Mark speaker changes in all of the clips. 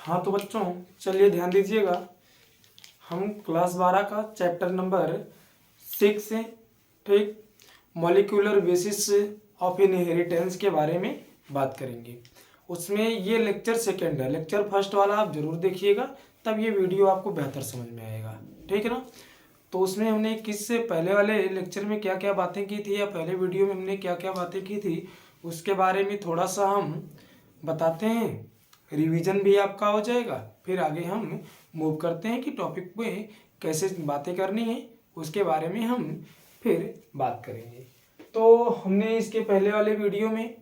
Speaker 1: हाँ तो बच्चों चलिए ध्यान दीजिएगा, हम क्लास 12 का चैप्टर नंबर 6 है, ठीक, मॉलिक्यूलर बेसिस ऑफ इनहेरिटेंस के बारे में बात करेंगे। उसमें ये लेक्चर सेकंड है, लेक्चर फर्स्ट वाला आप जरूर देखिएगा, तब ये वीडियो आपको बेहतर समझ में आएगा, ठीक है ना। तो उसमें हमने किससे पहले वाले लेक्चर में क्या क्या बातें की थी या पहले वीडियो में हमने क्या क्या बातें की थी उसके बारे में थोड़ा सा हम बताते हैं, रिवीजन भी आपका हो जाएगा। फिर आगे हम मूव करते हैं कि टॉपिक में कैसे बातें करनी है उसके बारे में हम फिर बात करेंगे। तो हमने इसके पहले वाले वीडियो में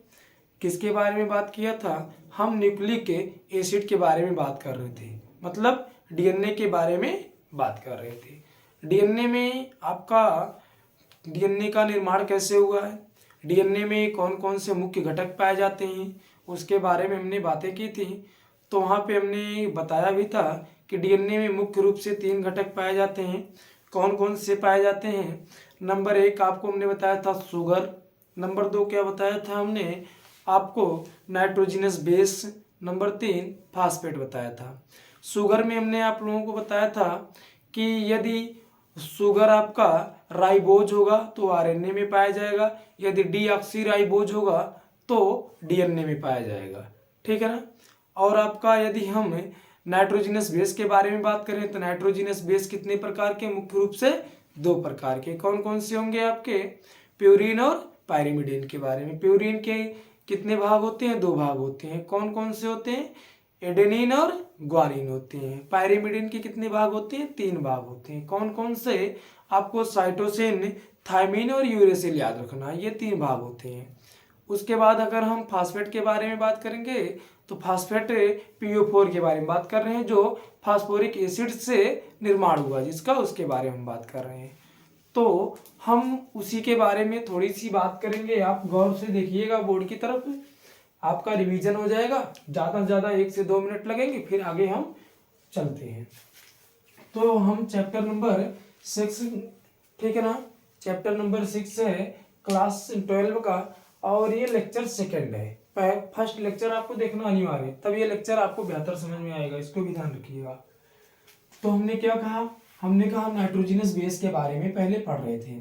Speaker 1: किसके बारे में बात किया था, हम न्यूक्लिक एसिड के बारे में बात कर रहे थे, मतलब डीएनए के बारे में बात कर रहे थे। डीएनए में आपका डीएनए का निर्माण कैसे हुआ है, डीएनए में कौन कौन से मुख्य घटक पाए जाते हैं उसके बारे में हमने बातें की थी। तो वहाँ पे हमने बताया भी था कि डीएनए में मुख्य रूप से 3 घटक पाए जाते हैं। कौन कौन से पाए जाते हैं, नंबर 1 आपको हमने बताया था शुगर, नंबर 2 क्या बताया था हमने आपको नाइट्रोजनस बेस, नंबर 3 फास्फेट बताया था। शुगर में हमने आप लोगों को बताया था कि यदि शुगर आपका राइबोज होगा तो आरएनए में पाया जाएगा, यदि डीऑक्सी राइबोज होगा तो डीएनए में पाया जाएगा, ठीक है ना। और आपका यदि हम नाइट्रोजनस बेस के बारे में बात करें तो नाइट्रोजनस बेस कितने प्रकार के, मुख्य रूप से 2 प्रकार के। कौन कौन से होंगे आपके, प्यूरिन और पायरिमिडिन के बारे में। प्यूरिन के कितने भाग होते हैं, 2 भाग होते हैं। कौन कौन से होते हैं, एडेनिन और ग्वानिन होते हैं। पायरिमिडिन के कितने भाग होते हैं, 3 भाग होते हैं। कौन कौन से, आपको साइटोसिन, थायमिन और यूरेसिल याद रखना, ये 3 भाग होते हैं। उसके बाद अगर हम फास्फेट के बारे में बात करेंगे तो फास्फेट PO4 के बारे में बात कर रहे हैं, जो फास्फोरिक एसिड से निर्माण हुआ जिसका, उसके बारे में हम बात कर रहे हैं। तो हम उसी के बारे में थोड़ी सी बात करेंगे, आप गौर से देखिएगा बोर्ड की तरफ, आपका रिवीजन हो जाएगा। ज़्यादा से ज़्यादा 1 से 2 मिनट लगेंगे, फिर आगे हम चलते हैं। तो हम चैप्टर नंबर 6, ठीक है ना, चैप्टर नंबर 6 है क्लास 12 का, और ये लेक्चर सेकंड है। फर्स्ट लेक्चर आपको देखना अनिवार्य है, तब ये लेक्चर आपको बेहतर समझ में आएगा, इसको भी ध्यान रखिएगा। तो हमने क्या कहा, हमने कहा नाइट्रोजनस बेस के बारे में पहले पढ़ रहे थे,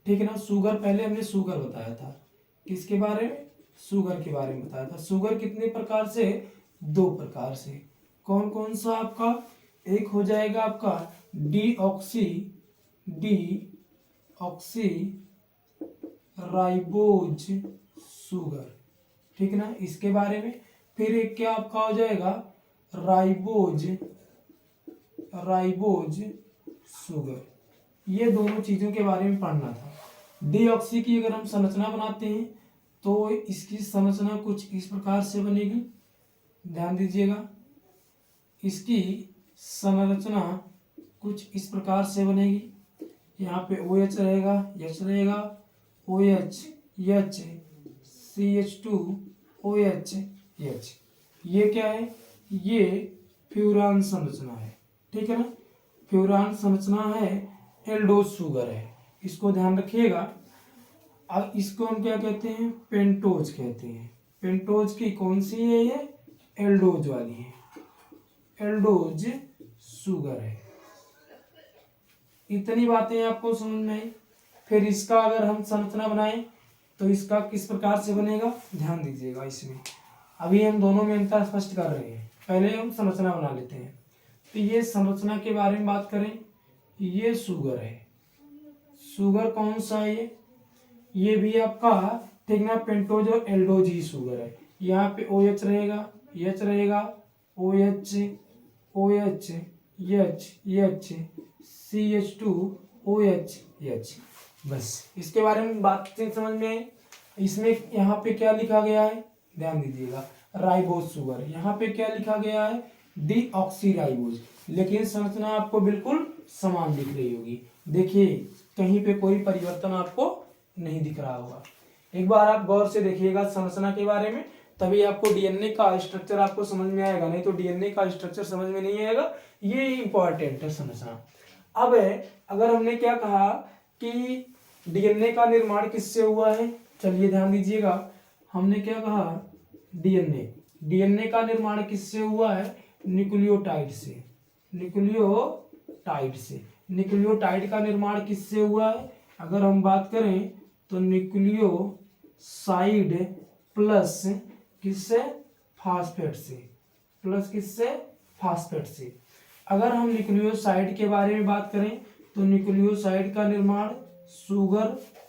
Speaker 1: ठीक है ना। शुगर, पहले हमने शुगर बताया था, किसके बारे में, शुगर के बारे में बताया था। शुगर कितने प्रकार से, 2 प्रकार से। कौन कौन सा आपका, एक हो जाएगा आपका डीऑक्सी राइबोज शुगर, ठीक है ना, इसके बारे में। फिर एक क्या आपका हो जाएगा राइबोज शुगर, ये दोनों चीजों के बारे में पढ़ना था। डीऑक्सी की अगर हम संरचना बनाते हैं तो इसकी संरचना कुछ इस प्रकार से बनेगी, ध्यान दीजिएगा, इसकी संरचना कुछ इस प्रकार से बनेगी। यहाँ पे OH रहेगा, H रहेगा, OH H CH2OH H, ये क्या है, ये फ्यूरान संरचना है, ठीक है ना। फ्यूरान संरचना है, एल्डोज शुगर है, इसको ध्यान रखिएगा। अब इसको हम क्या कहते हैं, पेंटोज कहते हैं। पेंटोज की कौन सी है, ये एल्डोज वाली है, एल्डोज शुगर है। इतनी बातें आपको समझ में आई। फिर इसका अगर हम संरचना बनाएं तो इसका किस प्रकार से बनेगा, ध्यान दीजिएगा। इसमें अभी हम दोनों में अंतर स्पष्ट कर रहे हैं, पहले हम संरचना बना लेते हैं। तो ये संरचना के बारे में बात करें, ये शुगर है। शुगर कौन सा है, ये भी आपका, ठीक ना, पेंटोज और एल्डोज ही शुगर है। यहाँ पे OH रहेगा, H रहेगा, OH H CH2OH H, बस इसके बारे में बात समझ में आई। इसमें यहाँ पे क्या लिखा गया है, ध्यान दीजिएगा, राइबोज शुगर। यहाँ पे क्या लिखा गया है, डीऑक्सी राइबोज, लेकिन संरचना आपको बिल्कुल समान दिख रही होगी। देखिए कहीं पे कोई परिवर्तन आपको नहीं दिख रहा होगा। एक बार आप गौर से देखिएगा संरचना के बारे में, तभी आपको डीएनए का स्ट्रक्चर आपको समझ में आएगा, नहीं तो डीएनए का स्ट्रक्चर समझ में नहीं आएगा। ये इंपॉर्टेंट है संरचना। अब अगर हमने क्या कहा कि डीएनए का निर्माण किससे हुआ है, चलिए ध्यान दीजिएगा, हमने क्या कहा, डीएनए का निर्माण किससे हुआ है, न्यूक्लियोटाइड से। न्यूक्लियोटाइड का निर्माण किससे हुआ है? अगर हम बात करें तो न्यूक्लियोसाइड प्लस किससे? फास्फेट से। अगर हम न्यूक्लियोसाइड के बारे में बात करें तो न्यूक्लियोसाइड का निर्माण शुगर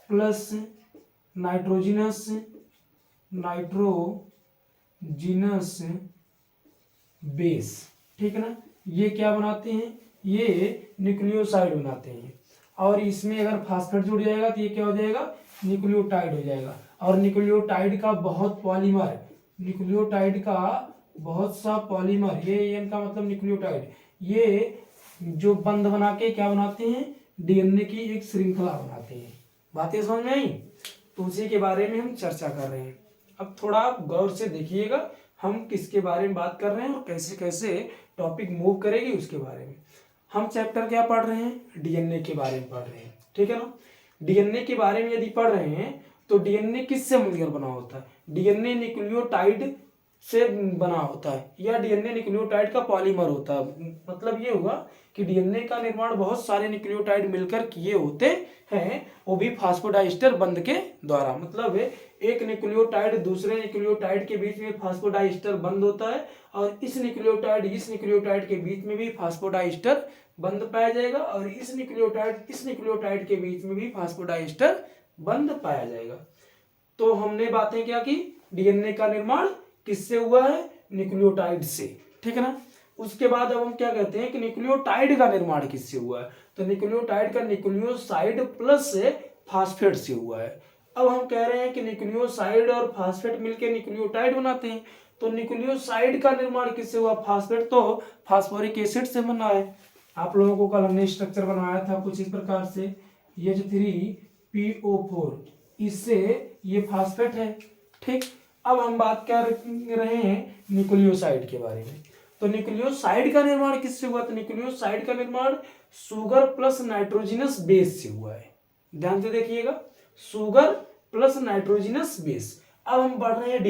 Speaker 1: प्लस नाइट्रोजिनस बेस, ठीक है ना, ये क्या बनाते हैं? ये न्यूक्लियोसाइड बनाते हैं। और इसमें अगर फास्फेट जुड़ जाएगा तो ये क्या हो जाएगा? न्यूक्लियोटाइड हो जाएगा। और न्यूक्लियोटाइड का बहुत सा पॉलीमर, ये एन का मतलब न्यूक्लियोटाइड, ये जो बंध बना के क्या बनाते हैं? डीएनए की एक श्रृंखला बनाते हैं। बातें समझ में आई? तो उसी के बारे में हम चर्चा कर रहे हैं। अब थोड़ा आप गौर से देखिएगा हम किसके बारे में बात कर रहे हैं और कैसे कैसे टॉपिक मूव करेगी उसके बारे में। हम चैप्टर क्या पढ़ रहे हैं? डीएनए के बारे में पढ़ रहे हैं, ठीक है ना। डीएनए के बारे में यदि पढ़ रहे हैं तो डीएनए किससे मिलकर बना होता है? डीएनए न्यूक्लियोटाइड से बना होता है, या डीएनए न्यूक्लियोटाइड का पॉलीमर होता है। मतलब ये हुआ कि डीएनए का निर्माण बहुत सारे न्यूक्लियोटाइड मिलकर किए होते हैं, वो भी फास्फोडाइस्टर बंध के द्वारा। मतलब एक न्यूक्लियोटाइड दूसरे न्यूक्लियोटाइड के बीच में फास्फोडाइस्टर बंध होता है, और इस न्यूक्लियोटाइड के बीच में भी फास्फोडाइस्टर बंध पाया जाएगा, और इस न्यूक्लियोटाइड के बीच में भी फास्फोडाइस्टर बंध पाया जाएगा। तो हमने बातें क्या की? डीएनए का निर्माण किससे हुआ है? न्यूक्लियोटाइड से, ठीक है ना। उसके बाद अब हम क्या कहते हैं कि न्यूक्लियोटाइड का निर्माण किससे हुआ है? तो न्यूक्लियोटाइड का न्यूक्लियोसाइड प्लस फास्फेट से हुआ है। अब हम कह रहे हैं कि न्यूक्लियोसाइड और फास्फेट मिलकर न्यूक्लियोटाइड बनाते हैं, तो न्यूक्लियोसाइड का निर्माण किससे हुआ? फास्फेट तो फास्फोरिक एसिड से बना है। आप लोगों को कल हमने स्ट्रक्चर बनाया था कुछ इस प्रकार से, H3PO4, इससे ये फास्फेट है, ठीक। अब हम बात कर रहे हैं न्यूक्लियोसाइड के बारे में। तो न्यूक्लियोसाइड का निर्माण किससे हुआ? तो न्यूक्लियोसाइड का निर्माण शुगर प्लस नाइट्रोजिनस बेस से हुआ है। ध्यान से देखिएगा, शुगर प्लस नाइट्रोजिनस बेस। अब हम बढ़ रहे हैं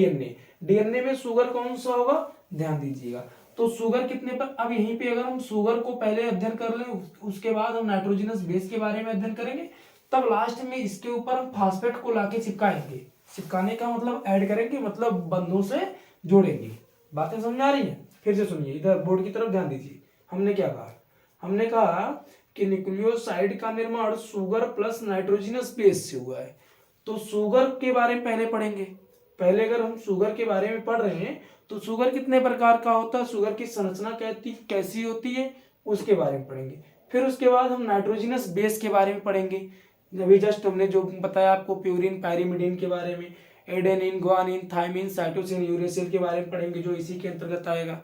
Speaker 1: डीएनए में शुगर कौन सा होगा? ध्यान दीजिएगा। तो शुगर कितने पर? अब यहीं पे अगर हम शुगर को पहले अध्ययन कर लें, उसके बाद हम नाइट्रोजिनस बेस के बारे में अध्ययन करेंगे, तब लास्ट में इसके ऊपर हम फास्फेट को लाके चिपकाएंगे। चिपकाने का मतलब ऐड करेंगे, मतलब बंधों से जोड़ेंगे। बातें समझ आ रही है? फिर से सुनिए, इधर बोर्ड की तरफ ध्यान दीजिए। हमने क्या कहा? हमने कहा कि न्यूक्लियोसाइड का निर्माण शुगर प्लस नाइट्रोजिनस बेस से हुआ है। तो शुगर के बारे में पहले पढ़ेंगे। पहले अगर हम शुगर के बारे में पढ़ रहे हैं तो शुगर कितने प्रकार का होता है, शुगर की संरचना कैसी होती है, उसके बारे में पढ़ेंगे। फिर उसके बाद हम नाइट्रोजिनस बेस के बारे में पढ़ेंगे। अभी जस्ट हमने जो बताया आपको प्यूरिन पायरिमिडिन के बारे में, adenine guanine thymine cytosine uracil के बारे में पढ़ेंगे, जो इसी के अंतर्गत आएगा।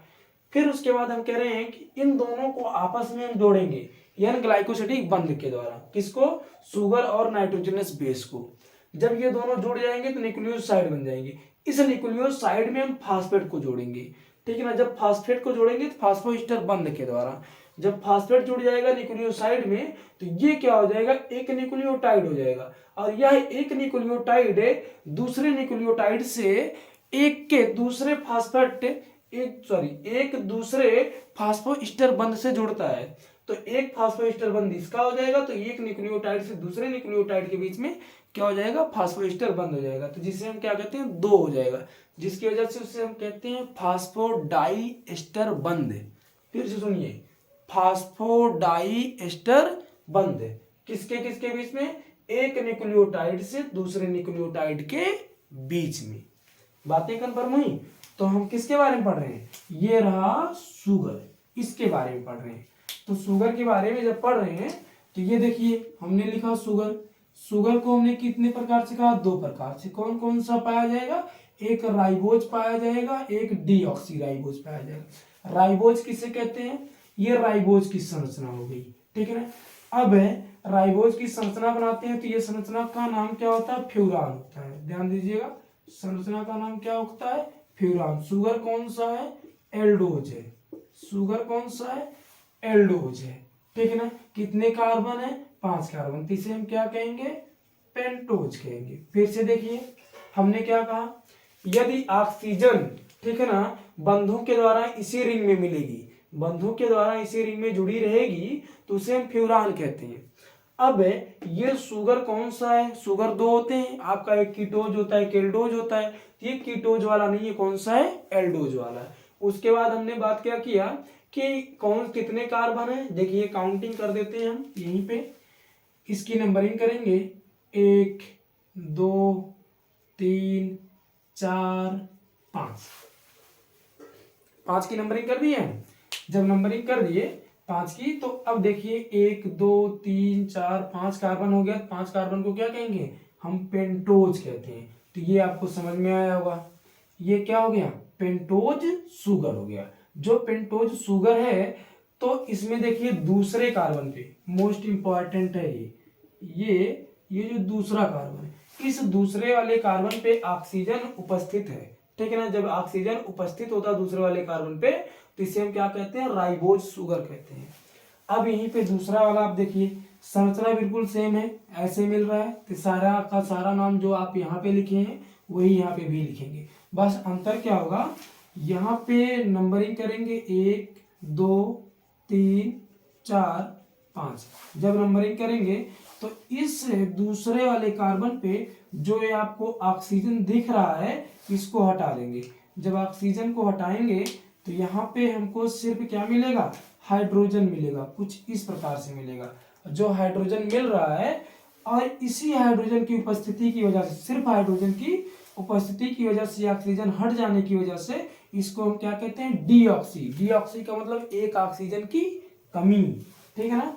Speaker 1: फिर उसके बाद हम कह रहे हैं कि इन दोनों को आपस में हम जोड़ेंगे एन ग्लाइकोसिडिक बंध के द्वारा। किसको? शुगर और नाइट्रोजनस बेस को। जब ये दोनों जुड़ जाएंगे तो न्यूक्लियोसाइड बन जाएंगे। इस न्यूक्लियोसाइड में हम फास्फेट को जोड़ेंगे, ठीक है ना। जब फास्फेट को जोड़ेंगे तो फास्फोएस्टर बंध के द्वारा, जब फास्फेट जुड़ जाएगा न्यूक्लियोसाइड में तो ये क्या हो जाएगा? एक न्यूक्लियोटाइड हो जाएगा। और यह एक न्यूक्लियोटाइड दूसरे न्यूक्लियोटाइड से एक दूसरे फास्फोएस्टर बंध से जुड़ता है। तो एक फास्फोएस्टर बंध इसका हो जाएगा, तो एक न्यूक्लियोटाइड से दूसरे न्यूक्लियोटाइड के बीच में क्या हो जाएगा? फास्फोएस्टर बंध हो जाएगा। तो जिसे हम क्या कहते हैं? दो हो जाएगा, जिसकी वजह से उसे हम कहते हैं फास्फोडाइएस्टर बंध। फिर से सुनिए, फास्फोडाइएस्टर बंध किसके किसके बीच में? एक न्यूक्लियोटाइड से दूसरे न्यूक्लियोटाइड के बीच में। बातें कंफर्म हुई? तो हम किसके बारे में पढ़ रहे हैं? ये रहा शुगर, इसके बारे में पढ़ रहे हैं। तो शुगर के बारे में जब पढ़ रहे हैं तो ये देखिए हमने लिखा शुगर। शुगर को हमने कितने प्रकार से कहा? दो प्रकार से। कौन कौन सा पाया जाएगा? एक राइबोज पाया जाएगा, एक डीऑक्सीराइबोज पाया जाएगा। राइबोज किसे कहते हैं? ये राइबोज की संरचना हो गई, ठीक है ना। अब राइबोज की संरचना बनाते हैं तो ये संरचना का नाम क्या होता है? फ्यूरान होता है। ध्यान दीजिएगा, संरचना का नाम क्या होता है? फ्यूरान। शुगर कौन सा है? एल्डोज है। शुगर कौन सा है? एल्डोज है, ठीक है ना। कितने कार्बन है? 5 कार्बन। तो इसे हम क्या कहेंगे? पेंटोज कहेंगे। फिर से देखिए हमने क्या कहा? यदि ऑक्सीजन ठीक है ना, बंधों के द्वारा इसी रिंग में मिलेगी, बंधों के द्वारा इसी रिंग में जुड़ी रहेगी तो उसे हम फ्यूरान कहते हैं। अब ये सुगर कौन सा है, सुगर दो होते हैं आपका, एक कीटोज होता है, एक एल्डोज होता है। ये कीटोज वाला नहीं है, कौन सा है, एल्डोज वाला है। उसके बाद हमने बात क्या किया कि कौन कितने कार्बन है, देखिए काउंटिंग कर देते हैं हम यहीं पे, इसकी नंबरिंग करेंगे 1 2 3 4 5, 5 की नंबरिंग कर दी है। जब नंबरिंग कर दिए 5 की, तो अब देखिए 1 2 3 4 5 कार्बन हो गया। 5 कार्बन को क्या कहेंगे, हम पेंटोज कहते हैं। तो ये आपको समझ में आया होगा, ये क्या हो गया, पेंटोज सुगर हो गया। जो पेंटोज सुगर है तो इसमें देखिए दूसरे कार्बन पे, मोस्ट इंपॉर्टेंट है ये जो दूसरा कार्बन है, इस दूसरे वाले कार्बन पे ऑक्सीजन उपस्थित है, ठीक है ना। जब ऑक्सीजन उपस्थित होता है दूसरे वाले कार्बन पे तो इसे हम क्या कहते हैं, राइबोज सुगर कहते हैं। अब यहीं पे दूसरा वाला आप देखिए, संरचना बिल्कुल सेम है, ऐसे मिल रहा है, तो सारा का सारा नाम जो आप यहाँ पे लिखे हैं वही यहाँ पे भी लिखेंगे। बस अंतर क्या होगा, यहाँ पे नंबरिंग करेंगे 1 2 3 4 5। जब नंबरिंग करेंगे तो इस दूसरे वाले कार्बन पे जो ये आपको ऑक्सीजन दिख रहा है इसको हटा देंगे। जब ऑक्सीजन को हटाएंगे तो यहाँ पे हमको सिर्फ क्या मिलेगा, हाइड्रोजन मिलेगा, कुछ इस प्रकार से मिलेगा। जो हाइड्रोजन मिल रहा है और इसी हाइड्रोजन की उपस्थिति की वजह से, सिर्फ हाइड्रोजन की उपस्थिति की वजह से, ऑक्सीजन हट जाने की वजह से इसको हम क्या कहते हैं, डीऑक्सी। डीऑक्सी का मतलब एक ऑक्सीजन की कमी, ठीक है ना।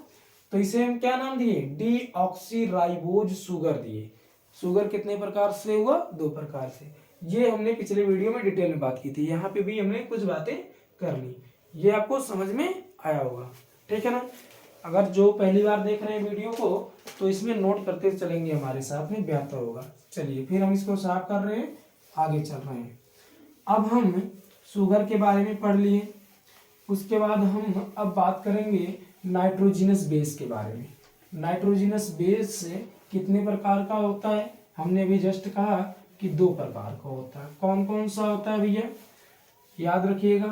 Speaker 1: तो इसे हम क्या नाम दिए, डीऑक्सी राइबोज सुगर दिए। सुगर कितने प्रकार से हुआ, 2 प्रकार से। ये हमने पिछले वीडियो में डिटेल में बात की थी, यहाँ पे भी हमने कुछ बातें कर ली, ये आपको समझ में आया होगा, ठीक है ना। अगर जो पहली बार देख रहे हैं वीडियो को तो इसमें नोट करते चलेंगे हमारे साथ में, बेहतर होगा। चलिए फिर हम इसको साफ कर रहे हैं, आगे चल रहे हैं। अब हम शुगर के बारे में पढ़ लिए, उसके बाद हम अब बात करेंगे नाइट्रोजिनस बेस के बारे में। नाइट्रोजिनस बेस कितने प्रकार का होता है, हमने अभी जस्ट कहा कि 2 प्रकार का होता है। कौन कौन सा होता है भैया, याद रखिएगा,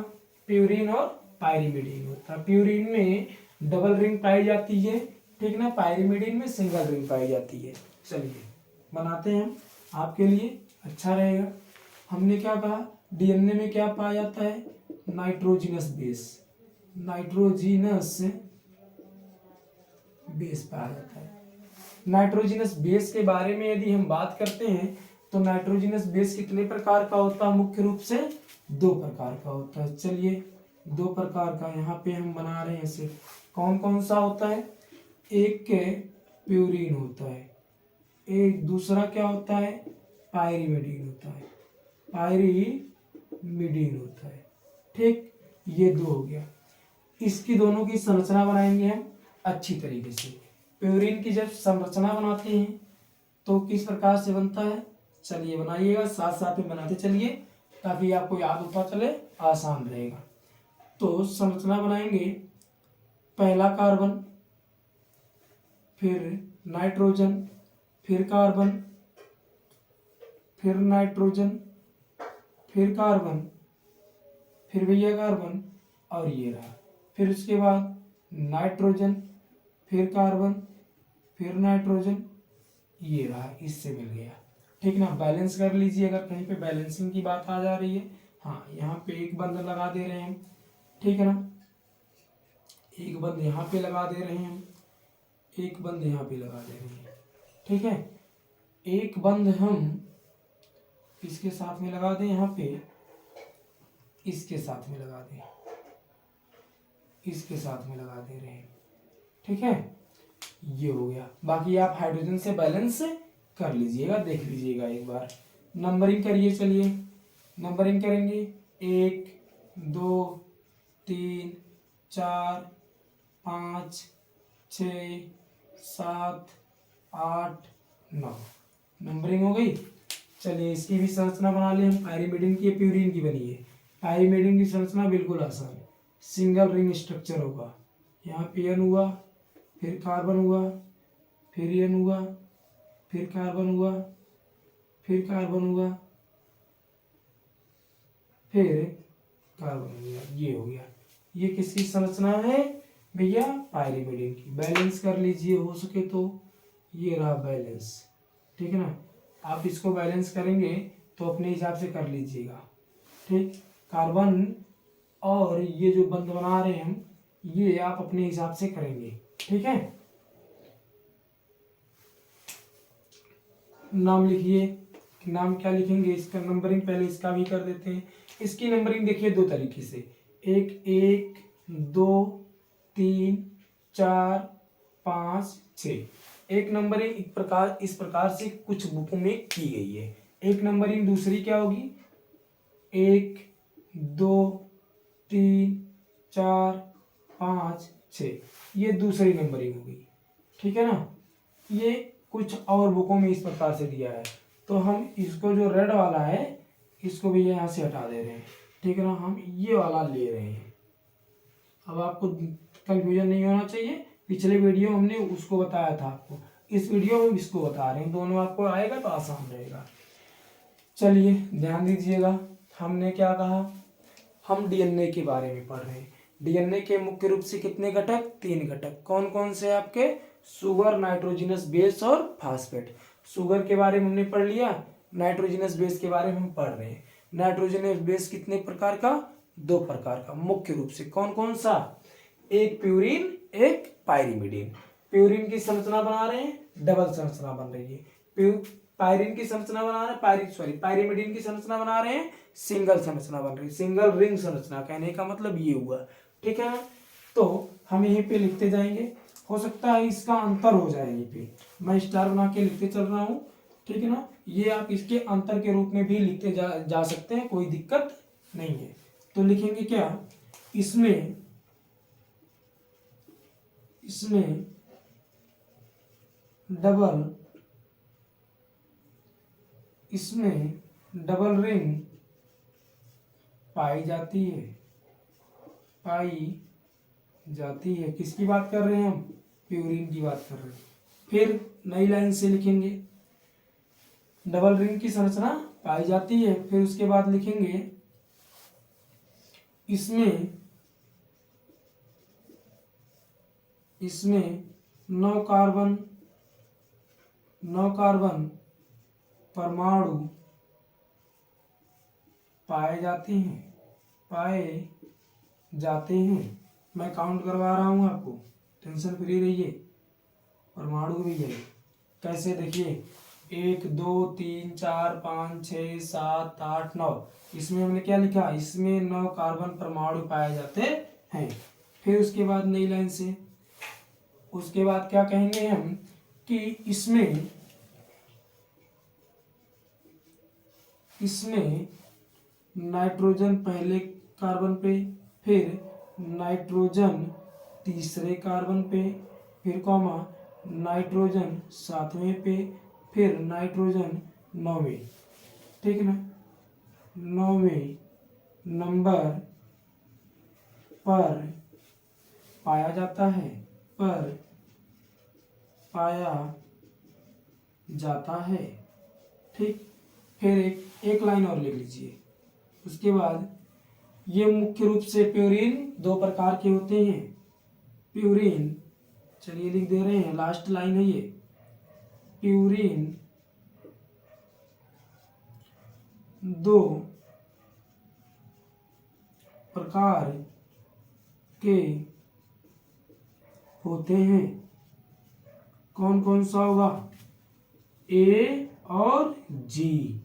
Speaker 1: प्यूरिन और पायरिमिडीन होता है। प्यूरिन में डबल रिंग पाई जाती है, ठीक ना, पायरिमिडीन में सिंगल रिंग पाई जाती है। चलिए बनाते हैं हम आपके लिए, अच्छा रहेगा। हमने क्या कहा, डीएनए में क्या पाया जाता है, नाइट्रोजिनस बेस, नाइट्रोजिनस बेस पाया जाता है। नाइट्रोजिनस बेस के बारे में यदि हम बात करते हैं तो नाइट्रोजिनस बेस कितने प्रकार का होता है, मुख्य रूप से 2 प्रकार का होता है। चलिए 2 प्रकार का यहाँ पे हम बना रहे हैं इसे। कौन कौन सा होता है, एक प्यूरिन होता है, एक दूसरा क्या होता है, पायरिमिडीन होता है, पायरिमिडीन होता है, ठीक। ये 2 हो गया। इसकी दोनों की संरचना बनाएंगे हम अच्छी तरीके से। प्यूरिन की जब संरचना बनाते हैं तो किस प्रकार से बनता है, चलिए बनाइएगा, साथ साथ में बनाते चलिए ताकि आपको याद होता चले, आसान रहेगा। तो संरचना बनाएंगे, पहला कार्बन, फिर नाइट्रोजन, फिर कार्बन, फिर नाइट्रोजन, फिर कार्बन, फिर भैया कार्बन, और ये रहा। फिर उसके बाद नाइट्रोजन, फिर कार्बन, फिर नाइट्रोजन, ये रहा, इससे मिल गया, ठीक ना। बैलेंस कर लीजिए, अगर कहीं पे बैलेंसिंग की बात आ जा रही है, हाँ यहाँ पे एक बंद लगा दे रहे हैं, ठीक है ना, एक बंद यहाँ पे लगा दे रहे हैं, एक बंद यहाँ पे लगा दे रहे हैं, ठीक है। एक बंद हम इसके साथ में लगा दें, यहाँ पे इसके साथ में लगा दें, इसके साथ में लगा दे रहे हैं, ठीक है। ये हो गया। बाकी आप हाइड्रोजन से बैलेंस कर लीजिएगा, देख लीजिएगा एक बार। नंबरिंग करिए, चलिए नंबरिंग करेंगे, 1 2 3 4 5 6 7 8 9, नंबरिंग हो गई। चलिए इसकी भी संरचना बना लें हम। पायरिमिडीन की, प्यूरिन की बनी है। पायरिमिडीन की संरचना बिल्कुल आसान है, सिंगल रिंग स्ट्रक्चर होगा। यहाँ पे एन हुआ, फिर कार्बन हुआ, फिर एन हुआ, फिर कार्बन हुआ, फिर कार्बन हुआ, फिर कार्बन हो गया, ये हो गया। ये किसकी संरचना है भैया? पायरिमिडिन की। बैलेंस कर लीजिए हो सके तो, ये रहा बैलेंस, ठीक है ना। आप इसको बैलेंस करेंगे तो अपने हिसाब से कर लीजिएगा, ठीक। कार्बन और ये जो बंध बना रहे हैं हम, ये आप अपने हिसाब से करेंगे, ठीक है। नाम लिखिए, नाम क्या लिखेंगे, इसका नंबरिंग पहले इसका भी कर देते हैं। इसकी नंबरिंग देखिए दो तरीके से, एक 1 2 3 4 5 6। एक नंबरिंग इस प्रकार से कुछ बुकों में की गई है। एक नंबरिंग दूसरी क्या होगी, 1 2 3 4 5 6, ये दूसरी नंबरिंग होगी, ठीक है ना। ये कुछ और बुकों में इस प्रकार से दिया है, तो हम इसको जो रेड वाला है इसको भी यहाँ से हटा दे रहे हैं, ठीक है ना। हम ये वाला ले रहे हैं। अब आपको कंफ्यूजन नहीं होना चाहिए, पिछले वीडियो हमने उसको बताया था आपको, इस वीडियो में इसको बता रहे हैं, दोनों आपको आएगा तो आसान रहेगा। चलिए ध्यान दीजिएगा, हमने क्या कहा, हम डीएनए के बारे में पढ़ रहे हैं। डीएनए के मुख्य रूप से कितने घटक, 3 घटक। कौन कौन से आपके, शुगर, नाइट्रोजनस बेस और फास्फेट। शुगर के बारे में हमने पढ़ लिया, नाइट्रोजनस बेस के बारे में हम पढ़ रहे हैं। नाइट्रोजनस बेस कितने प्रकार का, 2 प्रकार का मुख्य रूप से। कौन कौन सा, एक प्यूरिन, एक पायरिमिडिन। प्यूरिन की संरचना बना रहे हैं, डबल संरचना बन रही है। पायरिन की संरचना बना रहे हैं, पायरिमिडिन की संरचना बना रहे हैं, सिंगल संरचना बन रही है, सिंगल रिंग संरचना। कहने का मतलब ये हुआ, ठीक है ना। तो हम यहीं पे लिखते जाएंगे, हो सकता है इसका अंतर हो जाए, यहीं पे मैं स्टार बना के लिखते चल रहा हूँ, ठीक है ना। ये आप इसके अंतर के रूप में भी लिखते जा सकते हैं, कोई दिक्कत नहीं है। तो लिखेंगे क्या, इसमें डबल रिंग पाई जाती है। किसकी बात कर रहे हैं हम, प्यूरिन की बात कर रहे हैं। फिर नई लाइन से लिखेंगे, डबल रिंग की संरचना पाई जाती है। फिर उसके बाद लिखेंगे इसमें 9 कार्बन परमाणु पाए जाते हैं। मैं काउंट करवा रहा हूं आपको, टेंशन फ्री रहिए। परमाणु भी है, कैसे देखिए, 1 2 3 4 5 6 7 8 9। इसमें हमने क्या लिखा, इसमें 9 कार्बन परमाणु पाए जाते हैं। फिर उसके बाद नई लाइन से, उसके बाद क्या कहेंगे हम कि इसमें नाइट्रोजन पहले कार्बन पे, फिर नाइट्रोजन तीसरे कार्बन पे, फिर कॉमा नाइट्रोजन 7वें पे, फिर नाइट्रोजन 9वें, ठीक है ना, 9वें नंबर पर पाया जाता है, ठीक। फिर एक लाइन और लिख लीजिए। उसके बाद ये मुख्य रूप से प्यूरिन 2 प्रकार के होते हैं। प्यूरिन, चलिए लिख दे रहे हैं, लास्ट लाइन है ये, प्यूरिन 2 प्रकार के होते हैं। कौन कौन सा होगा, ए और जी,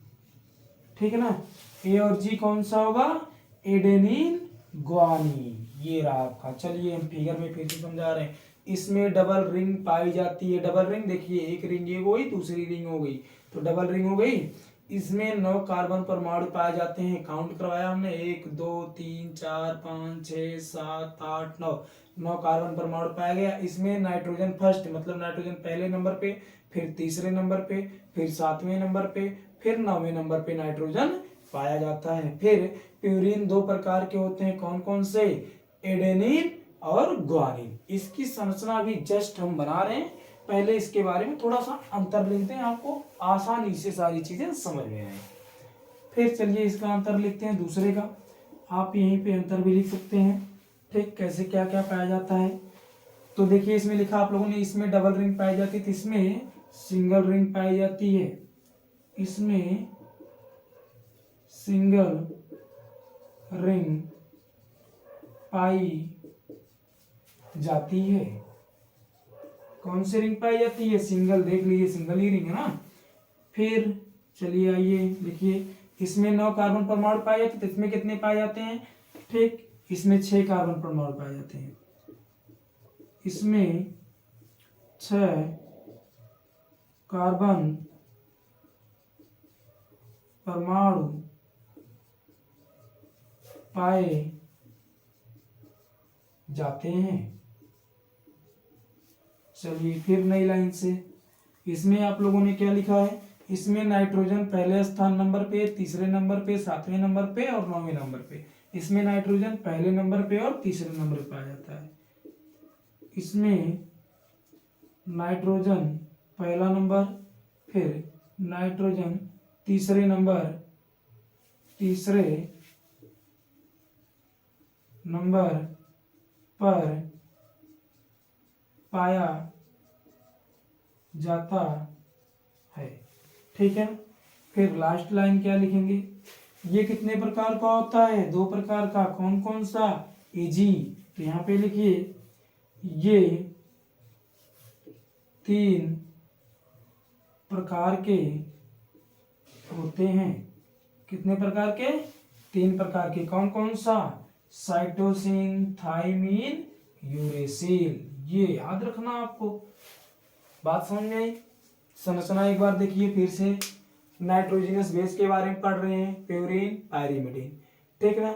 Speaker 1: ठीक है ना। ए और जी कौन सा होगा, एडेनिन ग्वानिन, ये रहा आपका। चलिए हम फिगर में फिर से समझा रहे हैं। इसमें डबल रिंग पाई जाती है। डबल रिंग देखिए, एक रिंग ये हो गई, दूसरी रिंग हो गई, तो डबल रिंग हो गई। इसमें 9 कार्बन परमाणु पाए जाते हैं। काउंट करवाया हमने, 1 2 3 4 5 6 7 8 9 कार्बन परमाणु पाया गया। इसमें नाइट्रोजन फर्स्ट, मतलब नाइट्रोजन पहले नंबर पे, फिर तीसरे नंबर पे, फिर 7वें नंबर पे, फिर 9वें नंबर पे नाइट्रोजन पाया जाता है। फिर प्यूरिन 2 प्रकार के होते हैं। कौन कौन से, एडेनिन और ग्वानिन। इसकी संरचना भी जस्ट हम बना रहे हैं, पहले इसके बारे में थोड़ा सा अंतर लिखते हैं, आपको आसानी से सारी चीजें समझ में आए। फिर चलिए इसका अंतर लिखते हैं दूसरे का। आप यहीं पे अंतर भी लिख सकते हैं। ठीक, कैसे क्या क्या पाया जाता है। तो देखिए इसमें लिखा आप लोगों ने, इसमें डबल रिंग पाई जाती है, इसमें सिंगल रिंग पाई जाती है। इसमें सिंगल रिंग पाई जाती है। कौन सी रिंग पाई जाती है? सिंगल। देख लीजिए सिंगल ही रिंग है ना। फिर चलिए आइए लिखिए, इसमें 9 कार्बन परमाणु पाए जाते हैं, तो इसमें कितने पाए जाते हैं? ठीक, इसमें 6 कार्बन परमाणु पाए जाते हैं। इसमें 6 कार्बन परमाणु पाए जाते हैं। चलिए फिर नई लाइन से, इसमें आप लोगों ने क्या लिखा है? इसमें नाइट्रोजन पहले स्थान नंबर पे, तीसरे नंबर पे, 7वें नंबर पे और 9वें नंबर पे। इसमें नाइट्रोजन पहले नंबर पे और तीसरे नंबर पे पाया जाता है। इसमें नाइट्रोजन पहला नंबर, फिर नाइट्रोजन तीसरे नंबर पर पाया जाता है। ठीक है, फिर लास्ट लाइन क्या लिखेंगे? ये कितने प्रकार का होता है? 2 प्रकार का। कौन कौन सा? Ag। तो यहाँ पे लिखिए ये 3 प्रकार के होते हैं। कितने प्रकार के? 3 प्रकार के। कौन कौन सा? Cytosine, thymine, uracil. ये याद रखना आपको। बात समझ में आई? संरचना एक बार देखिए फिर से। नाइट्रोजनस बेस के बारे में पढ़ रहे हैं, प्यूरिन, पायरीमिडीन। ठीक है ना,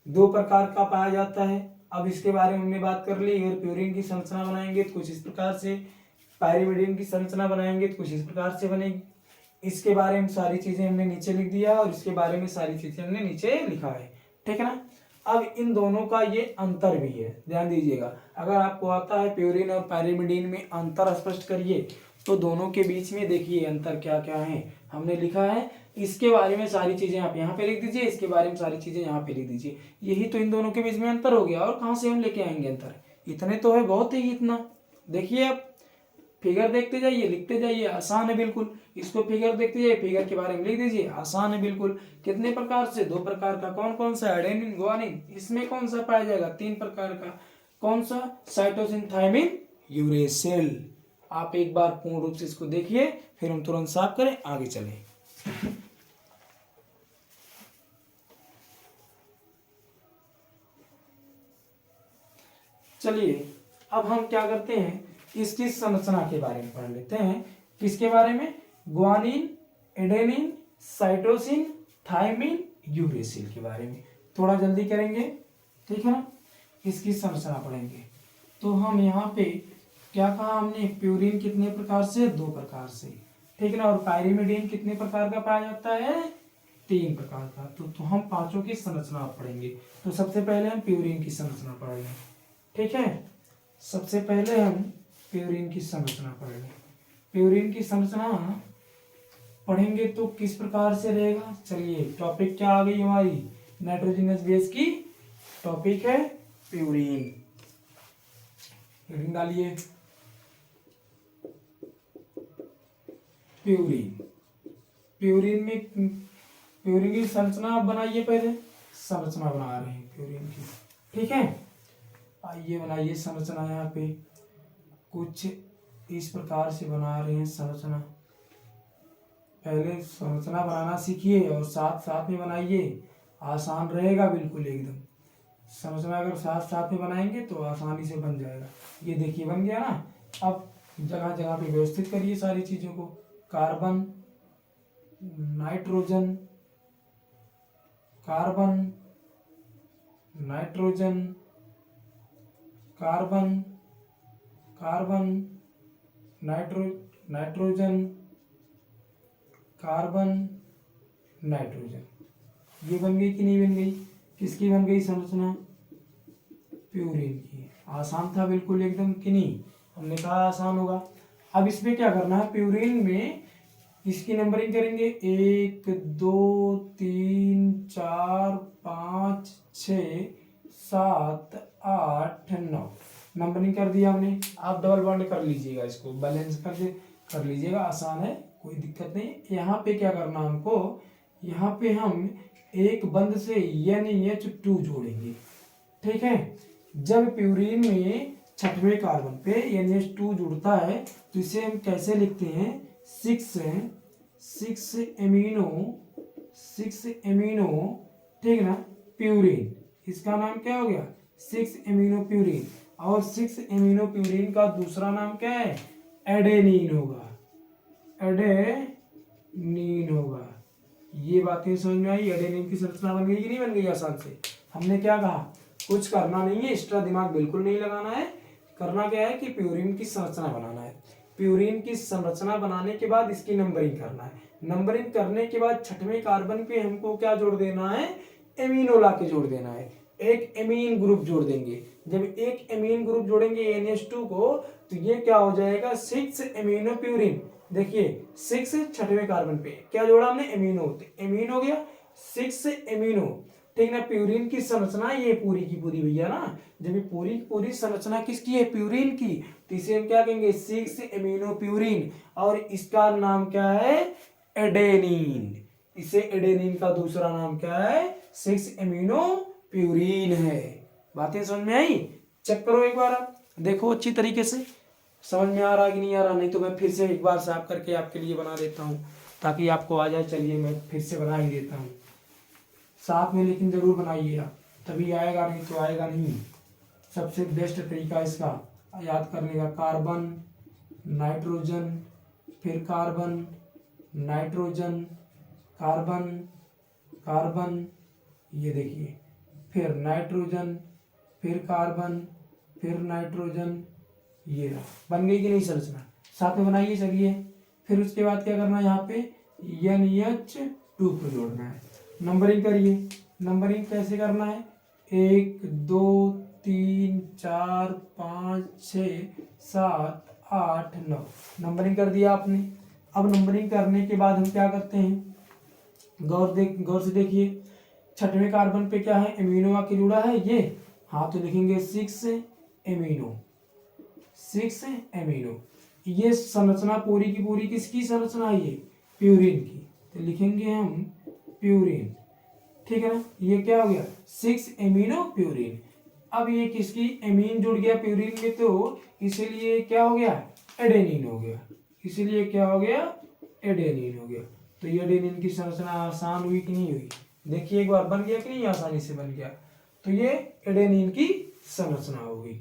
Speaker 1: 2 प्रकार का पाया जाता है। अब इसके बारे में हमने बात कर ली। अगर प्यूरिन की संरचना बनाएंगे तो कुछ इस प्रकार से, पायरीमिडीन की संरचना बनाएंगे तो कुछ इस प्रकार से बनेगी। इसके बारे में सारी चीजें हमने नीचे लिख दिया और इसके बारे में सारी चीजें हमने नीचे लिखा है। ठीक है ना। अब इन दोनों का ये अंतर भी है, ध्यान दीजिएगा। अगर आपको आता है प्यूरिन और पायरीमिडीन में अंतर स्पष्ट करिए, तो दोनों के बीच में देखिए अंतर क्या क्या है हमने लिखा है। इसके बारे में सारी चीजें आप यहाँ पे लिख दीजिए, इसके बारे में सारी चीजें यहाँ पे लिख दीजिए। यही तो इन दोनों के बीच में अंतर हो गया। और कहाँ से हम लेके आएंगे अंतर? इतने तो है, बहुत ही इतना। देखिए आप फिगर देखते जाइए, लिखते जाइए, आसान है बिल्कुल। इसको फिगर देखते जाइए, फिगर के बारे में लिख दीजिए, आसान है बिल्कुल। कितने प्रकार से? 2 प्रकार का। कौन कौन सा? Adenine, guanine. इसमें कौन सा पाया जाएगा? 3 प्रकार का। कौन सा? Cytosine, thymine, uracil. आप एक बार पूर्ण रूप से इसको देखिए, फिर हम तुरंत साफ करें, आगे चलें। चलिए अब हम क्या करते हैं, इसकी संरचना के बारे में पढ़ लेते हैं। किसके बारे में? Guanine, adenine, cytosine, thymine, uracil के बारे में। थोड़ा जल्दी करेंगे, ठीक है ना। इसकी संरचना पढ़ेंगे। तो हम यहाँ पे क्या कहा हमने? प्यूरिन कितने प्रकार से? 2 प्रकार से, ठीक है ना। और पायरीमिडीन कितने प्रकार का पाया जाता है? 3 प्रकार का। तो हम पांचों की संरचना पढ़ेंगे। तो सबसे पहले हम प्यूरिन की संरचना पढ़ेंगे, ठीक है। सबसे पहले हम प्यूरिन की संरचना पढ़ेंगे। प्यूरिन की संरचना पढ़ेंगे तो किस प्रकार से रहेगा? चलिए टॉपिक क्या आ गई हमारी? नाइट्रोजनस बेस की टॉपिक है प्यूरिन। हेडिंग डालिए प्यूरिन। प्यूरिन की संरचना आप बनाइए। पहले संरचना बना रहे हैं प्यूरिन की, ठीक है। आइए बनाइए संरचना। यहाँ पे कुछ इस प्रकार से बना रहे हैं संरचना। पहले संरचना बनाना सीखिए और साथ साथ में बनाइए, आसान रहेगा बिल्कुल एकदम। संरचना अगर साथ साथ में बनाएंगे तो आसानी से बन जाएगा। ये देखिए बन गया ना। अब जगह जगह पे व्यवस्थित करिए सारी चीजों को। Carbon, nitrogen, carbon, nitrogen, carbon, carbon, nitrogen, carbon, nitrogen. ये बन गई कि नहीं बन गई? किसकी बन गई संरचना? प्यूरिन की। आसान था बिल्कुल एकदम कि नहीं? हमने कहा आसान होगा। अब इसमें क्या करना है? प्यूरिन में इसकी नंबरिंग करेंगे 1 2 3 4 5 6 7 8 9। नंबरिंग कर दिया हमने। आप डबल बॉन्ड कर लीजिएगा, इसको बैलेंस कर लीजिएगा, आसान है, कोई दिक्कत नहीं। यहाँ पे क्या करना हमको, यहाँ पे हम एक बंद से NH2 जोड़ेंगे, ठीक है। जब प्यूरीन में छठवें कार्बन पे NH2 जुड़ता है तो इसे हम कैसे लिखते हैं, 6 एमिनो, ठीक ना, प्यूरीन। इसका नाम क्या हो गया, 6 एमिनो प्यूरीन। और 6 एमिनो प्यूरीन का दूसरा नाम क्या है, एडेनिन होगा, एडेनिन होगा। ये बातें समझ में आई। एडेनिन की संरचना बन गई कि नहीं बन गई आसान से। हमने क्या कहा, कुछ करना नहीं है, एक्स्ट्रा दिमाग बिल्कुल नहीं लगाना है। करना क्या है कि प्यूरीन की संरचना बनाना है। प्यूरीन की संरचना बनाने के बाद इसकी नंबरिंग करना है। नंबरिंग करने के बाद छठवें कार्बन पे हमको क्या जोड़ देना है, एमीनो ला के जोड़ देना है, एक एमीन ग्रुप जोड़ देंगे। जब एक एमीन ग्रुप जोड़ेंगे NH2 को तो ये क्या हो जाएगा, 6 एमिनो प्यूरीन। देखिए 6 छठवें कार्बन पे क्या जोड़ा हमने, एमिनो, एमीन हो गया 6 एमिनो, ठीक ना। प्यूरीन की संरचना ये पूरी की पूरी भैया ना, जब ये पूरी पूरी संरचना किसकी है, प्यूरीन की, तो इसे हम क्या कहेंगे, 6 एमिनो प्यूरीन। और इसका नाम क्या है, एडेनिन। इसे एडेनिन का दूसरा नाम क्या है, 6 एमिनो प्यूरीन है। बातें समझ में आई। चेक करो एक बार, आप देखो अच्छी तरीके से समझ में आ रहा कि नहीं आ रहा। नहीं तो मैं फिर से एक बार साफ करके आपके लिए बना देता हूँ ताकि आपको आ जाए। चलिए मैं फिर से बना ही देता हूँ साथ में, लेकिन जरूर बनाइए आप, तभी आएगा, नहीं तो आएगा नहीं। सबसे बेस्ट तरीका इसका याद करने का, कार्बन नाइट्रोजन, फिर कार्बन नाइट्रोजन, कार्बन कार्बन, ये देखिए, फिर नाइट्रोजन, फिर कार्बन, फिर नाइट्रोजन। ये रहा, बन गई कि नहीं संरचना, साथ में बनाइए। चलिए फिर उसके बाद क्या करना है, यहाँ पे NH2 को जोड़ना है। नंबरिंग करिए। नंबरिंग कैसे करना है, 1 2 3 4 5 6 7 8 9। नंबरिंग कर दिया आपने। अब नंबरिंग करने के बाद हम क्या करते हैं, गौर से देखिए, छठवें कार्बन पे क्या है, एमिनो आके जुड़ा है ये, हाँ तो लिखेंगे 6 एमिनो, 6 एमिनो। ये संरचना पूरी की पूरी किसकी संरचना है, ये प्यूरीन की, तो लिखेंगे हम प्यूरीन, ठीक है ना। ये क्या हो गया, 6 एमिनो प्यूरीन। अब ये किसकी, एमीन जुड़ गया प्यूरीन में, तो इसीलिए क्या हो गया, एडेनिन हो गया, इसीलिए क्या हो गया, एडेनिन हो गया। तो ये एडेनिन की संरचना आसान हुई कि नहीं हुई, देखिए एक बार, बन गया कि नहीं, आसानी से बन गया। तो ये एडेनिन की संरचना हो गई।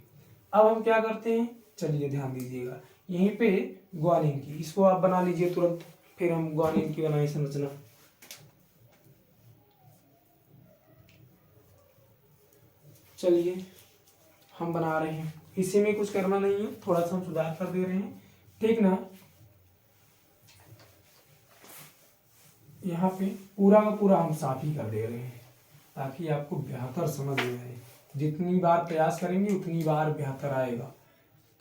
Speaker 1: अब हम क्या करते हैं, चलिए ध्यान दीजिएगा, यहीं पे ग्वानिन की, इसको आप बना लीजिए तुरंत, फिर हम ग्वानिन की बनाए संरचना। चलिए हम बना रहे हैं, इसी में कुछ करना नहीं है, थोड़ा सा हम सुधार कर दे रहे हैं, ठीक ना। यहाँ पे पूरा का पूरा हम साफ ही कर दे रहे हैं ताकि आपको बेहतर समझ में आए। जितनी बार प्रयास करेंगे उतनी बार बेहतर आएगा।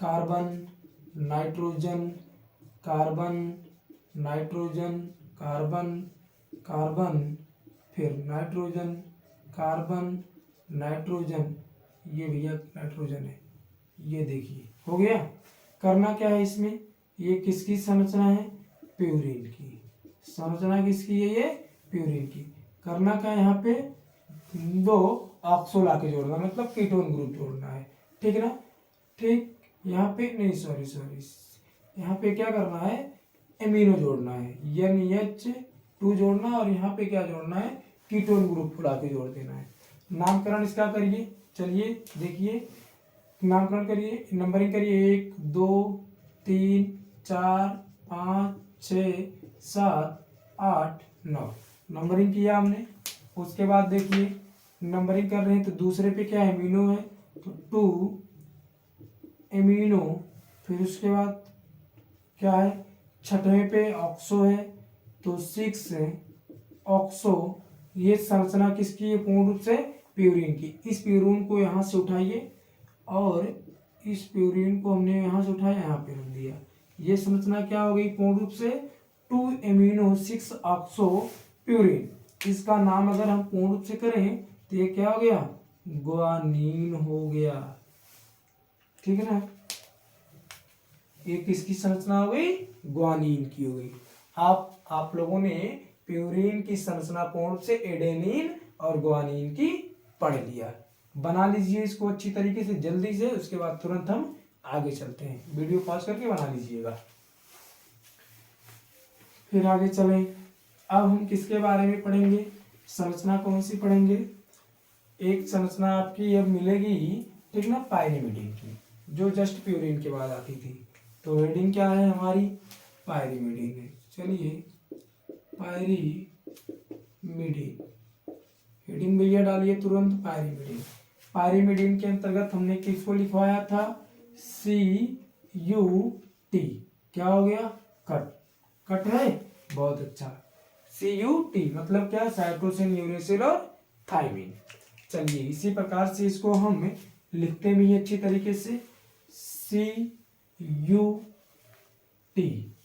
Speaker 1: Carbon nitrogen, carbon nitrogen, carbon carbon, फिर नाइट्रोजन, कार्बन नाइट्रोजन, ये भैया नाइट्रोजन है, ये देखिए हो गया। करना क्या है इसमें, ये किसकी संरचना है, प्यूरीन की संरचना, किसकी है ये, प्यूरीन की। करना क्या है, यहाँ पे 2 ऑक्सो ला के जोड़ना, मतलब कीटोन ग्रुप जोड़ना है, ठीक है ना। ठीक, यहाँ पे नहीं, सॉरी, यहाँ पे क्या करना है, एमिनो जोड़ना है, NH2 जोड़ना, और यहाँ पे क्या जोड़ना है, कीटोन ग्रुप ला के जोड़ देना है। नामकरण इसका करिए, चलिए देखिए, नामकरण करिए, नंबरिंग करिए, 1 2 3 4 5 6 7 8 9। नंबरिंग किया हमने। उसके बाद देखिए नंबरिंग कर रहे हैं तो दूसरे पे क्या एमिनो है, तो 2 एमिनो, फिर उसके बाद क्या है, छठवें पे ऑक्सो है तो 6 ऑक्सो। ये संरचना किसकी है, पूर्ण रूप से प्यूरीन की। इस प्यूरीन को यहाँ से उठाइए और इस प्यूरीन को हमने यहाँ से उठाया, यहाँ पे रख दिया। ये संरचना क्या हो गई, पूर्ण रूप से 2-amino-6 ऑक्सोप्यूरिन। इसका नाम अगर हम पूर्ण रूप से करें तो ये क्या हो गया, ग्वानीन हो गया। ठीक है ना, ये किसकी संरचना हो गई, ग्वानीन की हो गई। आप लोगों ने प्यूरिन की संरचना पूर्ण रूप से एडेनिन और ग्वानीन की पढ़ लिया। बना लीजिए इसको अच्छी तरीके से जल्दी से, उसके बाद तुरंत हम आगे चलते हैं। वीडियो पॉज करके बना लीजिएगा, फिर आगे चलें। अब हम किसके बारे में पढ़ेंगे, संरचना कौन सी पढ़ेंगे। एक संरचना आपकी अब मिलेगी, ठीक ना, पायरिमिडीन की, जो जस्ट प्यूरिन के बाद आती थी। तो हेडिंग क्या है हमारी, पायरिमिडीन है। चलिए पायरिमिडीन, हेडिंग भैया डालिए तुरंत, पायरिमिडीन। पायरिमिडीन के अंतर्गत हमने किसको लिखवाया था, CUT, क्या हो गया, कट। कट है, बहुत अच्छा। CUT मतलब क्या, साइटोसिन, यूरेसिल और थायमिन। चलिए इसी प्रकार से इसको हम लिखते भी अच्छी तरीके से, CUT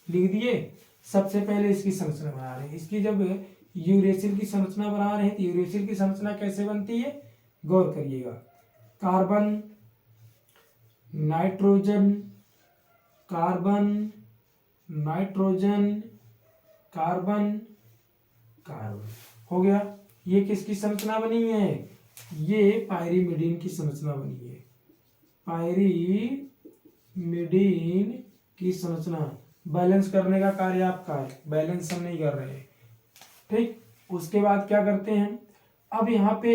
Speaker 1: लिख दिए। सबसे पहले इसकी संरचना बना रहे हैं। इसकी जब यूरेसिल की संरचना बना रहे हैं तो यूरेसिल की संरचना कैसे बनती है, गौर करिएगा। Carbon, nitrogen, carbon, nitrogen, carbon, carbon हो गया। ये किसकी संरचना बनी है, ये पायरिमिडीन की संरचना बनी है। पायरिमिडीन की संरचना, बैलेंस करने का कार्य आपका है, बैलेंस हम नहीं कर रहे हैं। ठीक, उसके बाद क्या करते हैं, अब यहाँ पे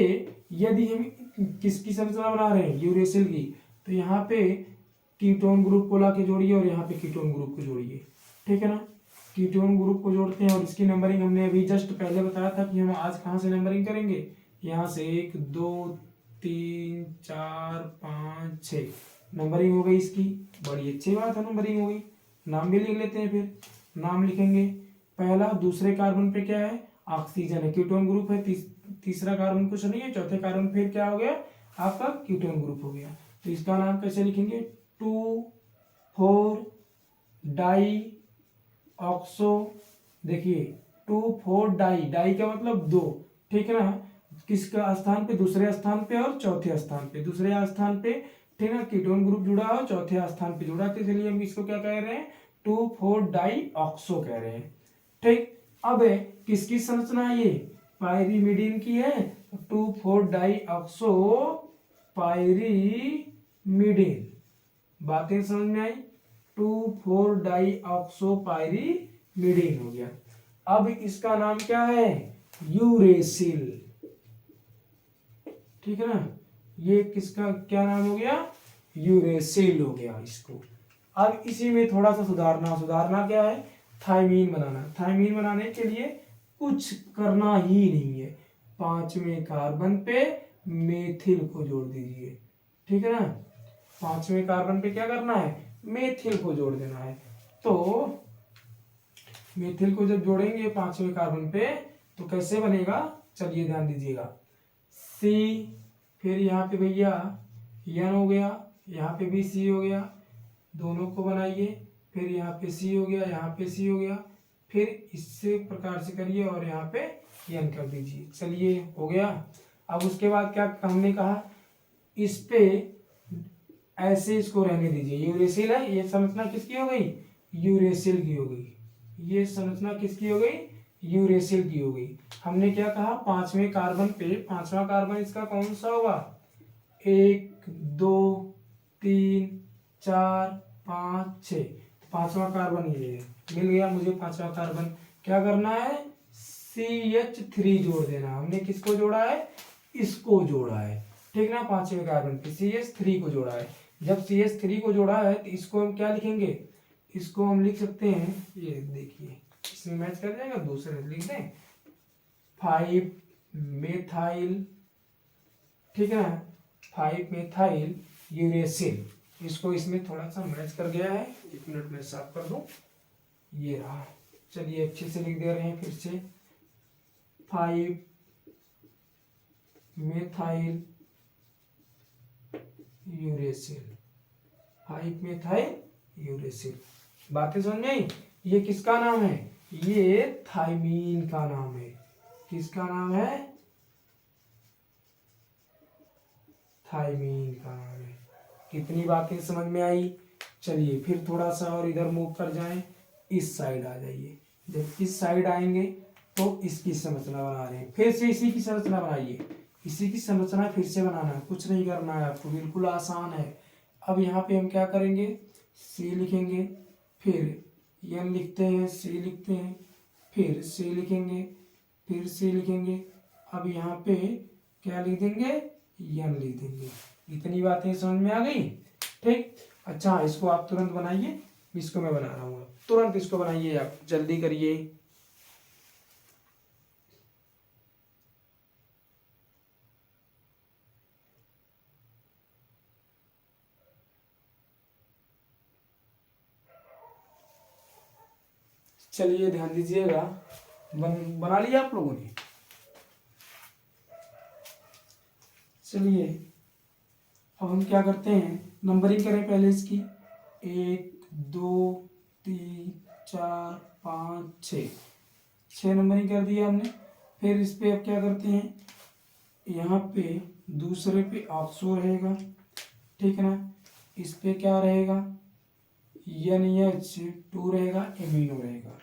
Speaker 1: यदि हम किसकी संरचना बना रहे हैं, यूरेसिल की, तो यहाँ पे कीटोन ग्रुप को ला के जोड़िए और यहाँ पे कीटोन ग्रुप को जोड़िए। ठीक है ना, कीटोन ग्रुप को जोड़ते हैं और इसकी नंबरिंग हमने अभी जस्ट पहले बताया था कि हम आज कहाँ से नंबरिंग करेंगे, यहाँ से 1 2 3 4 5 6 नंबरिंग हो गई इसकी। बड़ी अच्छी बात है, नंबरिंग हो गई। नाम भी लिख लेते हैं, फिर नाम लिखेंगे। पहला, दूसरे कार्बन पे क्या है, ऑक्सीजन है, कीटोन ग्रुप है। तीसरा कार्बन कुछ नहीं है, चौथे कार्बन फिर क्या हो गया, आपका कीटोन ग्रुप हो गया। तो इसका नाम कैसे लिखेंगे, 2,4 डाई ऑक्सो। देखिए 2,4 डाई, डाई का मतलब 2, ठीक है ना, किसका स्थान पे, दूसरे स्थान पे और चौथे स्थान पे, दूसरे स्थान पे, ठीक है ना, कीटोन ग्रुप जुड़ा हो, चौथे स्थान पे जुड़ा, तो इसलिए हम इसको क्या कह रहे हैं, 2,4 डाई ऑक्सो कह रहे हैं। ठीक, अब किसकी संरचना है, ये पायरिमिडीन की है, 2,4 डाई ऑक्सो पायरिमिडीन। बातें समझ में आई, 2,4 डाई ऑक्सो पायरिमिडीन हो गया। अब इसका नाम क्या है, यूरेसिल। ठीक है ना, ये किसका क्या नाम हो गया, यूरेसिल हो गया इसको। अब इसी में थोड़ा सा सुधारना क्या है, थायमीन बनाना। थायमीन बनाने के लिए कुछ करना ही नहीं है, 5वें कार्बन पे मेथिल को जोड़ दीजिए। ठीक है ना, 5वें कार्बन पे क्या करना है, मेथिल को जोड़ देना है। तो मेथिल को जब जोड़ेंगे 5वें कार्बन पे तो कैसे बनेगा, चलिए ध्यान दीजिएगा। C, फिर यहाँ पे भैया N हो गया, यहाँ पे भी C हो गया, दोनों को बनाइए। फिर यहाँ पे C हो गया, यहाँ पे C हो गया, फिर इससे प्रकार से करिए और यहाँ पे N कर दीजिए। चलिए हो गया। अब उसके बाद क्या हमने कहा, इस पे ऐसे इसको रहने दीजिए। यूरेसिल है, ये संरचना किसकी हो गई, यूरेसिल की हो गई। ये संरचना किसकी हो गई, यूरेसिल की हो गई। हमने क्या कहा, 5वें कार्बन पे, 5वां कार्बन इसका कौन सा होगा, 1 2 3 4 5 6, 5वां कार्बन ये है, मिल गया मुझे 5वां कार्बन। क्या करना है, CH3 जोड़ देना। हमने किसको जोड़ा है, इसको जोड़ा है। ठीक ना, 5वें कार्बन पे CH3 को जोड़ा है। जब CH3 को जोड़ा है तो इसको हम क्या लिखेंगे, इसको हम लिख सकते हैं, ये देखिए इसमें मैच कर जाएगा, दूसरे लिख दें 5 मेथाइल। ठीक है ना, 5 मेथाइल यूरेसिल। इसको इसमें थोड़ा सा मैच कर गया है, 1 मिनट में साफ कर दूं, ये रहा। चलिए अच्छे से लिख दे रहे हैं फिर से, 5 मेथाइल यूरेसिल, 5 मेथाइल यूरेसिल। बातें समझ में आई, ये किसका नाम है, ये थायमीन का नाम है। किसका नाम है? थायमीन का नाम है। कितनी बातें समझ में आई? चलिए फिर थोड़ा सा और इधर मूव कर जाएं, इस साइड आ जाइए। जब इस साइड आएंगे तो इसकी संरचना बना रहे हैं। फिर से इसी की संरचना बनाइए। इसी की संरचना फिर से बनाना है, कुछ नहीं करना है आपको, बिल्कुल आसान है। अब यहाँ पे हम क्या करेंगे? सी लिखेंगे, फिर एन लिखते हैं, सी लिखते हैं, फिर सी लिखेंगे, फिर सी लिखेंगे। अब यहाँ पे क्या लिख देंगे? एन लिख देंगे। इतनी बातें समझ में आ गई? ठीक। अच्छा, इसको आप तुरंत बनाइए। इसको मैं बना रहा हूँ, तुरंत इसको बनाइए, आप जल्दी करिए। चलिए ध्यान दीजिएगा। बना लिया आप लोगों ने? चलिए अब हम क्या करते हैं, नंबरिंग करें पहले इसकी। 1 2 3 4 5 6, 6 नंबरिंग कर दिया हमने। फिर इस पे अब क्या करते हैं, यहाँ पे दूसरे पे ऑक्सो रहेगा, ठीक है ना। इस पे क्या रहेगा? NH2 रहेगा, एमिनो रहेगा,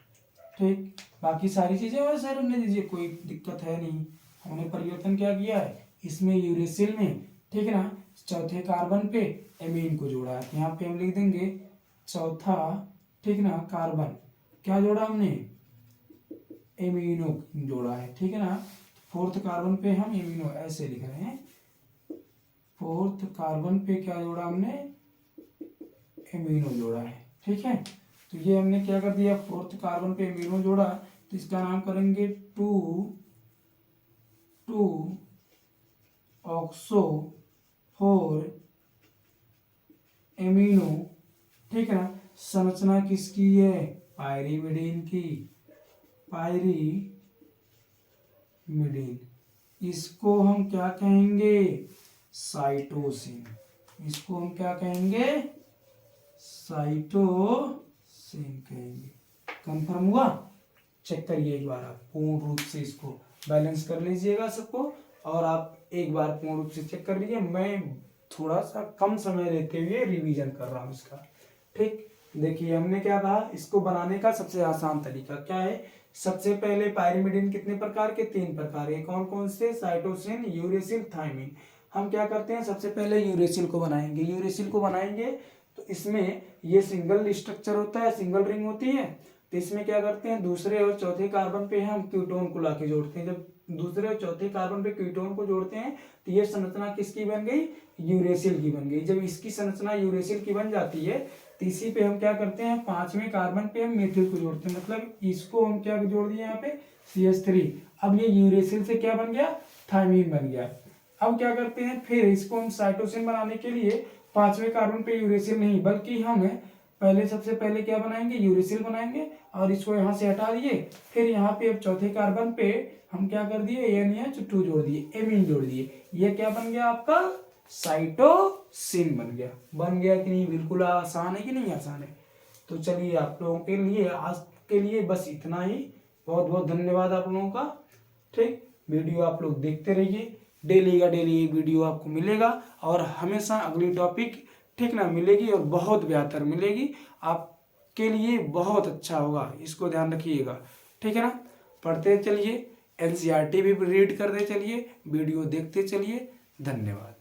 Speaker 1: ठीक। बाकी सारी चीजें वैसे रहने दीजिए, कोई दिक्कत है नहीं। हमने परिवर्तन क्या किया है इसमें, यूरेसिल में, ठीक है ना। चौथे कार्बन पे एमीन को जोड़ा है, यहाँ पे हम लिख देंगे चौथा, ठीक ना, कार्बन क्या जोड़ा हमने? एमिनो जोड़ा है, ठीक है ना। फोर्थ कार्बन पे हम एमिनो ऐसे लिख रहे हैं। फोर्थ कार्बन पे क्या जोड़ा हमने? एमिनो जोड़ा है, ठीक है। तो ये हमने क्या कर दिया, फोर्थ कार्बन पे एमिनो जोड़ा, तो इसका नाम करेंगे 2 ऑक्सो 4 एमिनो, ठीक है ना। संरचना किसकी है? पायरीमिडीन की, पायरीमिडीन। इसको हम क्या कहेंगे? साइटोसिन। इसको हम क्या कहेंगे? साइटोसिन कहेंगे। कंफर्म हुआ? चेक करिए एक बार आप पूर्ण रूप से, इसको बैलेंस कर लीजिएगा सबको, और आप एक बार पूर्ण रूप से चेक कर लीजिए। मैं थोड़ा सा कम समय लेते हुए रिवीजन कर रहा हूँ इसका, ठीक। देखिए हमने क्या कहा, इसको बनाने का सबसे आसान तरीका क्या है? सबसे पहले पायरीमिडीन कितने प्रकार के? 3 प्रकार के। कौन कौन से? Cytosine, uracil, thymine. हम क्या करते हैं, सबसे पहले यूरेसिल को बनाएंगे। यूरेसिल को बनाएंगे तो इसमें ये सिंगल स्ट्रक्चर होता है, सिंगल रिंग होती है। तो इसमें क्या करते हैं, दूसरे और चौथे कार्बन पे हम कीटोन को लाके जोड़ते हैं। जब दूसरे और चौथे कार्बन पे कीटोन को जोड़ते हैं तो ये संरचना किसकी बन गई? यूरेसिल की बन गई। जब इसकी संरचना यूरेसिल की बन जाती है तो इसी पे हम क्या करते हैं, 5वें कार्बन पे हम मेथिल को जोड़ते हैं। मतलब इसको हम क्या जोड़ दिए यहाँ पे? CH3। अब ये यूरेसिल से क्या बन गया? थायमीन बन गया। अब क्या करते हैं, फिर इसको हम साइटोसिन बनाने के लिए 5वें कार्बन पे यूरेसिल नहीं, बल्कि हम पहले सबसे पहले क्या बनाएंगे? यूरेसिल बनाएंगे, और इसको यहाँ से हटा दिए। फिर यहाँ पे अब चौथे कार्बन पे हम क्या कर दिए? NH2 जोड़ दिए, एमीन जोड़ दिए। ये क्या बन गया आपका? साइटोसिन बन गया। बन गया कि नहीं? बिल्कुल आसान है कि नहीं आसान है? तो चलिए आप लोगों के लिए आज के लिए बस इतना ही। बहुत बहुत धन्यवाद आप लोगों का, ठीक। वीडियो आप लोग देखते रहिए, डेली का डेली वीडियो आपको मिलेगा, और हमेशा अगली टॉपिक, ठीक ना, मिलेगी, और बहुत बेहतर मिलेगी आपके लिए, बहुत अच्छा होगा। इसको ध्यान रखिएगा, ठीक है ना। पढ़ते चलिए, NCERT भी रीड करते चलिए, वीडियो देखते चलिए। धन्यवाद।